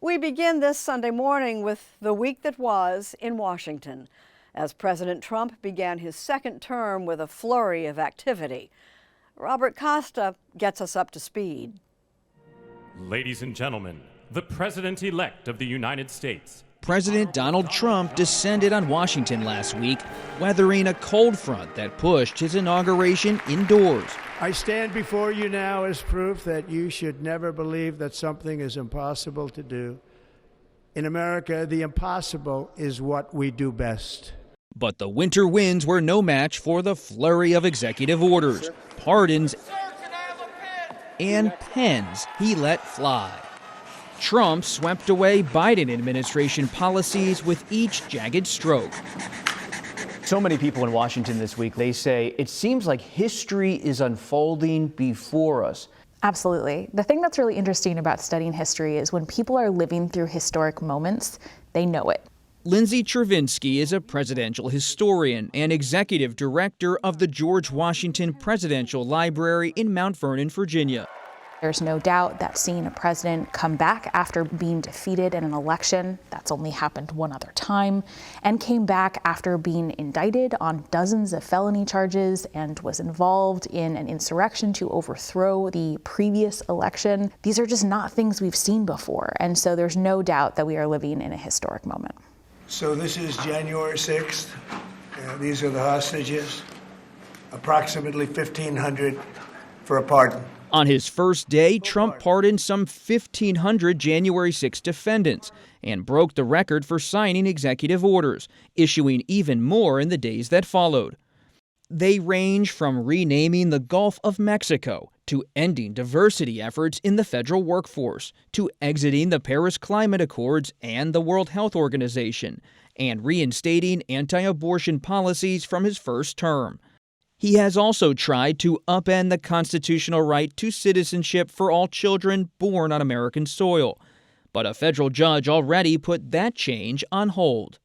We begin this Sunday morning with the week that was in Washington, as President Trump began his second term with a flurry of activity. Robert Costa gets us up to speed. Ladies and gentlemen, the President-elect of the United States. President Donald Trump descended on Washington last week, weathering a cold front that pushed his inauguration indoors. I stand before you now as proof that you should never believe that something is impossible to do. In America, the impossible is what we do best. But the winter winds were no match for the flurry of executive orders, pardons, and pens he let fly. Trump swept away Biden administration policies with each jagged stroke. So many people in Washington this week, they say it seems like history is unfolding before us. Absolutely. The thing that's really interesting about studying history is when people are living through historic moments, they know it. Lindsay Chervinsky is a presidential historian and executive director of the George Washington Presidential Library in Mount Vernon, Virginia. There's no doubt that seeing a president come back after being defeated in an election, that's only happened one other time, and came back after being indicted on dozens of felony charges and was involved in an insurrection to overthrow the previous election. These are just not things we've seen before, and so there's no doubt that we are living in a historic moment. So this is January 6th. These are the hostages, approximately 1,500 for a pardon. On his first day, Trump pardoned some 1,500 January 6 defendants and broke the record for signing executive orders, issuing even more in the days that followed. They range from renaming the Gulf of Mexico to ending diversity efforts in the federal workforce, to exiting the Paris Climate Accords and the World Health Organization, and reinstating anti-abortion policies from his first term. He has also tried to upend the constitutional right to citizenship for all children born on American soil. But a federal judge already put that change on hold.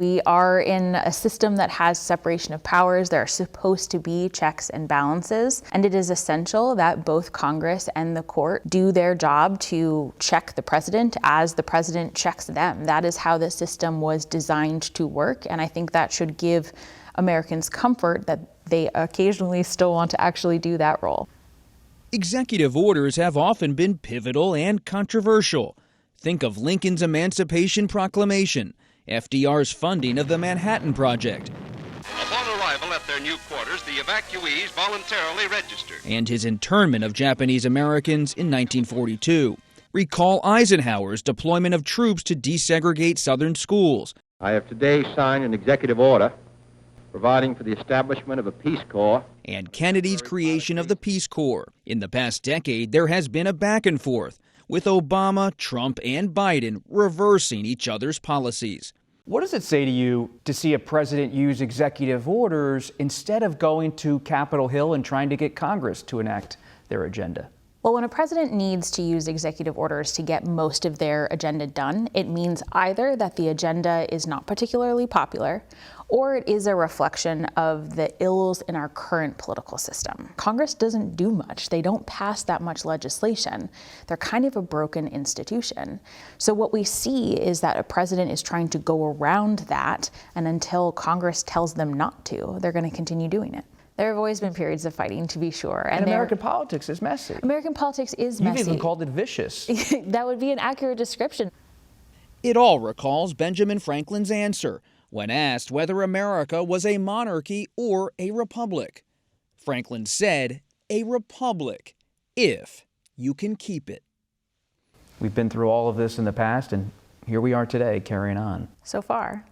We are in a system that has separation of powers. There are supposed to be checks and balances, and it is essential that both Congress and the court do their job to check the president as the president checks them. That is how the system was designed to work, and I think that should give Americans comfort that they occasionally still want to actually do that role. Executive orders have often been pivotal and controversial. Think of Lincoln's Emancipation Proclamation, FDR's funding of the Manhattan Project, upon arrival at their new quarters, the evacuees voluntarily registered, and his internment of Japanese Americans in 1942. Recall Eisenhower's deployment of troops to desegregate Southern schools. I have today signed an executive order providing for the establishment of a Peace Corps, and Kennedy's creation of the Peace Corps. In the past decade, there has been a back and forth, with Obama, Trump, and Biden reversing each other's policies. What does it say to you to see a president use executive orders instead of going to Capitol Hill and trying to get Congress to enact their agenda? Well, when a president needs to use executive orders to get most of their agenda done, it means either that the agenda is not particularly popular, or it is a reflection of the ills in our current political system. Congress doesn't do much. They don't pass that much legislation. They're kind of a broken institution. So what we see is that a president is trying to go around that, and until Congress tells them not to, they're going to continue doing it. There have always been periods of fighting, to be sure. And American politics is messy. American politics is messy. You've even called it vicious. That would be an accurate description. It all recalls Benjamin Franklin's answer when asked whether America was a monarchy or a republic. Franklin said, "A republic, if you can keep it." We've been through all of this in the past, and here we are today carrying on. So far.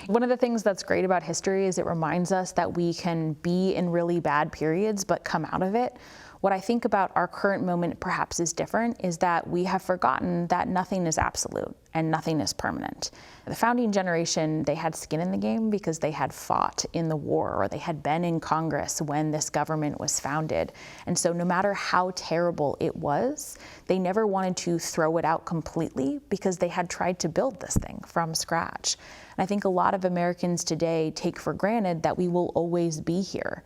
One of the things that's great about history is it reminds us that we can be in really bad periods but come out of it. What I think about our current moment perhaps is different is that we have forgotten that nothing is absolute and nothing is permanent. The founding generation, they had skin in the game because they had fought in the war or they had been in Congress when this government was founded. And so no matter how terrible it was, they never wanted to throw it out completely because they had tried to build this thing from scratch. And I think a lot of Americans today take for granted that we will always be here.